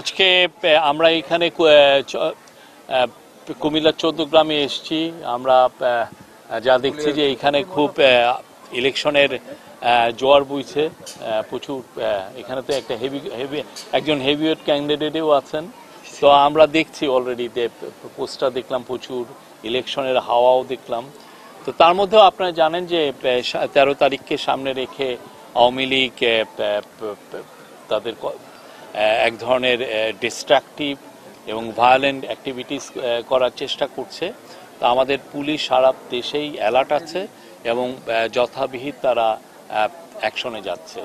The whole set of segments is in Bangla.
আজকে আমরা এখানে কুমিল্লার 14 গ্রামে এসেছি। আমরা যা দেখছি যে এখানে খুব ইলেকশনের জোয়ার বইছে, প্রচুর। এখানে তো একটা একজন হেভিওয়েট ক্যান্ডিডেটও আছেন। তো আমরা দেখছি অলরেডি পোস্টার দেখলাম, প্রচুর ইলেকশনের হাওয়াও দেখলাম। তো তার মধ্যেও আপনারা জানেন যে 13 তারিখকে সামনে রেখে আওয়ামী লীগ তাদের এক ধরনের ডিস্ট্রাকটিভ এবং ভায়োলেন্ট অ্যাক্টিভিটিস করার চেষ্টা করছে। তো আমাদের পুলিশ সারা দেশেই অ্যালার্ট আছে এবং যথাবিহিত তারা অ্যাকশনে যাচ্ছে।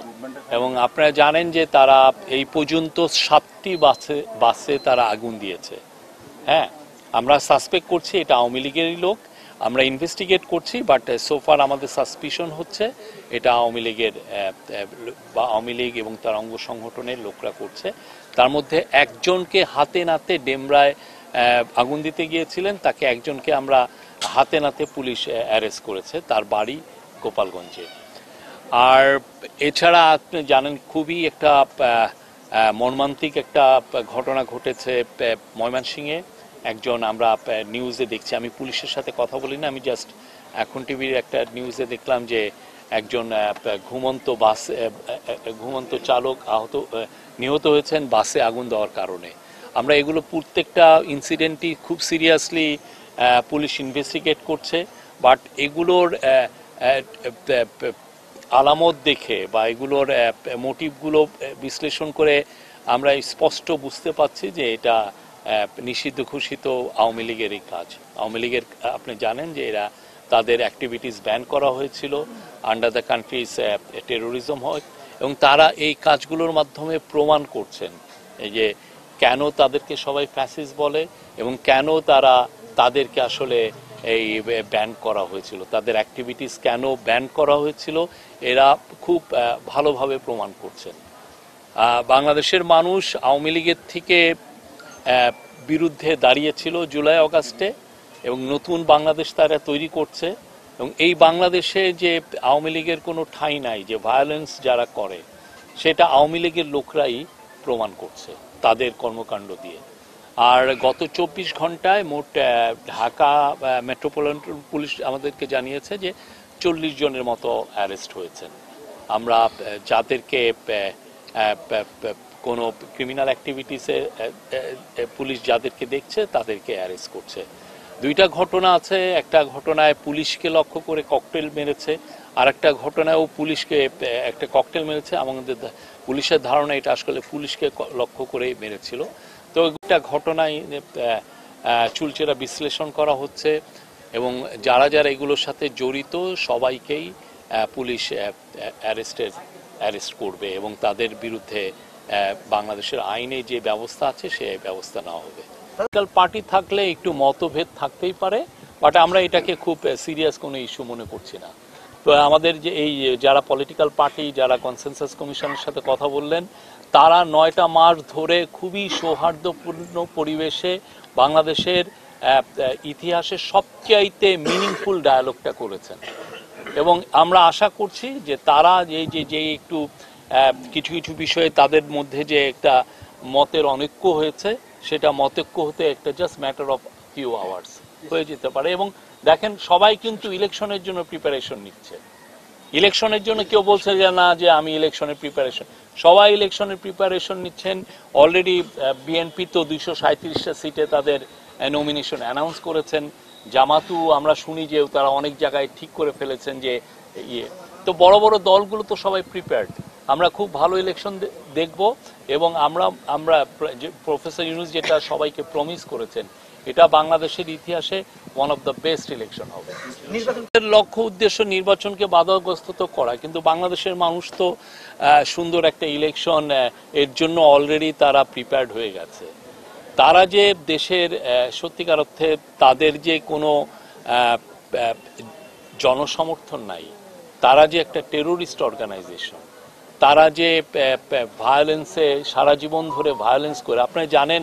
এবং আপনারা জানেন যে তারা এই পর্যন্ত 7টি বাসে তারা আগুন দিয়েছে। হ্যাঁ, আমরা সাসপেক্ট করছি এটা আওয়ামী লীগেরই লোক, আমরা ইনভেস্টিগেট করছি, বাট সোফার আমাদের সাসপিশন হচ্ছে এটা আওয়ামী লীগের বা আওয়ামী লীগ এবং তার অঙ্গ সংগঠনের লোকরা করছে। তার মধ্যে একজনকে হাতে নাতে ডেমরায় আগুন দিতে গিয়েছিলেন, তাকে একজনকে আমরা হাতে নাতে পুলিশ অ্যারেস্ট করেছে, তার বাড়ি গোপালগঞ্জে। আর এছাড়া আপনি জানেন খুবই একটা মর্মান্তিক একটা ঘটনা ঘটেছে ময়মনসিংহে। একজন আমরা নিউজে দেখছি, আমি পুলিশের সাথে কথা বলি না, আমি জাস্ট এখন টিভির একটা নিউজে দেখলাম যে একজন ঘুমন্ত চালক নিহত হয়েছেন বাসে আগুন দেওয়ার কারণে। আমরা এগুলো প্রত্যেকটা ইনসিডেন্টই খুব সিরিয়াসলি পুলিশ ইনভেস্টিগেট করছে, বাট এগুলোর আলামত দেখে বা এগুলোর মোটিভগুলো বিশ্লেষণ করে আমরা স্পষ্ট বুঝতে পারছি যে এটা নিষিদ্ধ ঘোষিত আওয়ামী লীগেরই কাজ। আওয়ামী লীগের আপনি জানেন যে এরা তাদের অ্যাক্টিভিটিস ব্যান করা হয়েছিল আন্ডার দ্য কান্ট্রিজ টেরোরিজম হয়, এবং তারা এই কাজগুলোর মাধ্যমে প্রমাণ করছেন এই যে কেন তাদেরকে সবাই ফ্যাসিস্ট বলে এবং কেন তাদেরকে আসলে এই ব্যান করা হয়েছিল, তাদের অ্যাক্টিভিটিস কেন ব্যান করা হয়েছিল, এরা খুব ভালোভাবে প্রমাণ করছেন। বাংলাদেশের মানুষ আওয়ামী লীগের থেকে বিরুদ্ধে দাঁড়িয়েছিল জুলাই আগস্টে, এবং নতুন বাংলাদেশ তারা তৈরি করছে। এবং এই বাংলাদেশে যে আওয়ামী লীগের কোনো ঠাঁই নাই, যে ভায়োলেন্স যারা করে সেটা আওয়ামী লীগের লোকরাই প্রমাণ করছে তাদের কর্মকাণ্ড দিয়ে। আর গত 24 ঘন্টায় মোট ঢাকা মেট্রোপলিটন পুলিশ আমাদেরকে জানিয়েছে যে 40 জনের মতো অ্যারেস্ট হয়েছেন। আমরা যাদেরকে কোনো ক্রিমিনাল অ্যাক্টিভিটিসে পুলিশ যাদেরকে দেখছে তাদেরকে অ্যারেস্ট করছে। দুইটা ঘটনা আছে, একটা ঘটনায় পুলিশকে লক্ষ্য করে ককটেল মেরেছে, আর একটা ঘটনায়ও পুলিশকে একটা ককটেল মেরেছে। আমাদের পুলিশের ধারণা এটা আসলে পুলিশকে লক্ষ্য করেই মেরেছিল। তো একটা ঘটনায় চুলচেরা বিশ্লেষণ করা হচ্ছে এবং যারা যারা এগুলোর সাথে জড়িত সবাইকেই পুলিশ অ্যারেস্ট করবে এবং তাদের বিরুদ্ধে বাংলাদেশের আইনে যে ব্যবস্থা আছে সে ব্যবস্থা নেওয়া হবে। পলিটিক্যাল পার্টি থাকলে একটু মতভেদ থাকতেই পারে, বাট আমরা এটাকে খুব সিরিয়াস কোনো ইস্যু মনে করছি না। তো আমাদের যে এই যারা পলিটিক্যাল পার্টি যারা কনসেনসাস কমিশনের সাথে কথা বললেন, তারা 9টা মাস ধরে খুবই সৌহার্দ্যপূর্ণ পরিবেশে বাংলাদেশের ইতিহাসে সবচাইতে মিনিংফুল ডায়ালগটা করেছেন। এবং আমরা আশা করছি যে তারা যে একটু কিছু কিছু বিষয়ে তাদের মধ্যে যে একটা মতের অনৈক্য হয়েছে, সেটা মতৈক্য হতে একটা just matter of few hours হয়ে যেতে পারে। এবং দেখেন সবাই কিন্তু ইলেকশনের জন্য প্রিপারেশন নিচ্ছে। ইলেকশনের জন্য কেউ বলছে যে না যে আমি ইলেকশনের প্রিপারেশন, সবাই ইলেকশনের প্রিপারেশন নিচ্ছেন। অলরেডি বিএনপি তো 237টা সিটে তাদের নমিনেশন অ্যানাউন্স করেছেন। জামাতু আমরা শুনি যে তারা অনেক জায়গায় ঠিক করে ফেলেছেন যে তো বড় বড় দলগুলো তো সবাই প্রিপেয়ার্ড। আমরা খুব ভালো ইলেকশন দেখব এবং আমরা প্রফেসর ইউনূস যেটা সবাইকে প্রমিস করেছেন, এটা বাংলাদেশের ইতিহাসে one of the best election হবে। নির্বাচনের লক্ষ্য উদ্দেশ্য নির্বাচনকে বাধাগ্রস্ত করা, কিন্তু বাংলাদেশের মানুষ তো সুন্দর একটা ইলেকশন এর জন্য অলরেডি তারা প্রিপেয়ার্ড হয়ে গেছে। তারা যে দেশের সত্যিকার অর্থে তাদের যে কোনো জনসমর্থন নাই, তারা যে একটা টেরোরিস্ট অর্গানাইজেশন, তারা যে ভায়োলেন্সে সারা জীবন ধরে ভায়োলেন্স করে, আপনারা জানেন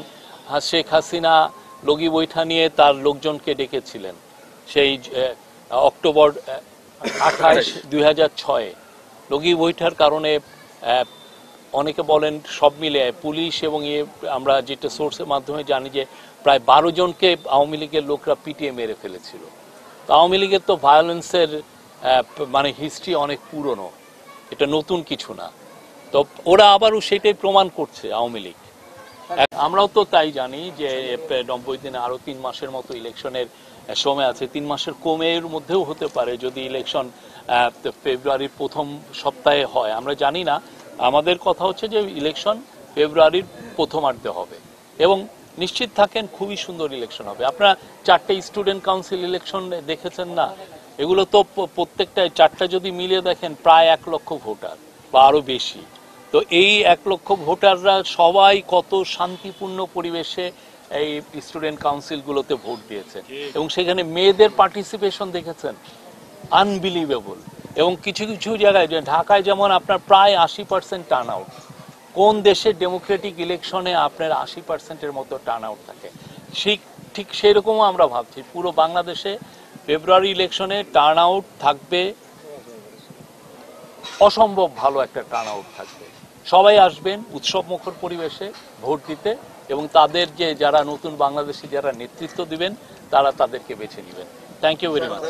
শেখ হাসিনা লগি বৈঠা নিয়ে তার লোকজনকে ডেকেছিলেন সেই অক্টোবর 28, 2006 লগি বৈঠার কারণে অনেকে বলেন সব মিলে পুলিশ এবং আমরা যেটা সোর্সের মাধ্যমে জানি যে প্রায় 12 জনকে আওয়ামী লীগের লোকরা পিটিয়ে মেরে ফেলেছিল। তো আওয়ামী লীগের তো ভায়োলেন্সের মানে হিস্ট্রি অনেক পুরনো, এটা নতুন কিছু না। তো ওরা আবারও সেটাই প্রমাণ করছে আওয়ামী লীগ। আমরাও তো তাই জানি যে 90 দিনে আরো 3 মাসের মতো ইলেকশনের সময় আছে, 3 মাসের কমের মধ্যেও হতে পারে যদি ইলেকশন ফেব্রুয়ারির প্রথম সপ্তাহে হয়, আমরা জানি না। আমাদের কথা হচ্ছে যে ইলেকশন ফেব্রুয়ারির প্রথমার্ধে হবে এবং নিশ্চিত থাকেন খুবই সুন্দর ইলেকশন হবে। আপনারা 4টে স্টুডেন্ট কাউন্সিল ইলেকশন দেখেছেন না? এগুলো তো প্রত্যেকটায় 4টা যদি মিলিয়ে দেখেন প্রায় 1 লক্ষ ভোটার বা আরো বেশি। তো এই 1 লক্ষ ভোটাররা সবাই কত শান্তিপূর্ণ পরিবেশে এই স্টুডেন্ট কাউন্সিলগুলোতে ভোট দিয়েছে এবং সেখানে মেয়েদের পার্টিসিপেশন দেখেছেন, আনবিলিভেবল। এবং কিছু কিছু জায়গায়, ঢাকায় যেমন আপনার প্রায় 80% টার্ন আউট। কোন দেশের ডেমোক্রেটিক ইলেকশনে আপনার 80%-এর মতো টার্ন আউট থাকে? ঠিক সেরকমও আমরা ভাবছি পুরো বাংলাদেশে ফেব্রুয়ারি ইলেকশনে টার্ন আউট থাকবে, অসম্ভব ভালো একটা টার্ন আউট থাকবে। সবাই আসবেন উৎসব মুখর পরিবেশে ভোট দিতে এবং তাদের যে যারা নতুন বাংলাদেশি যারা নেতৃত্ব দিবেন তারা তাদেরকে বেছে নেবেন। Thank you very much.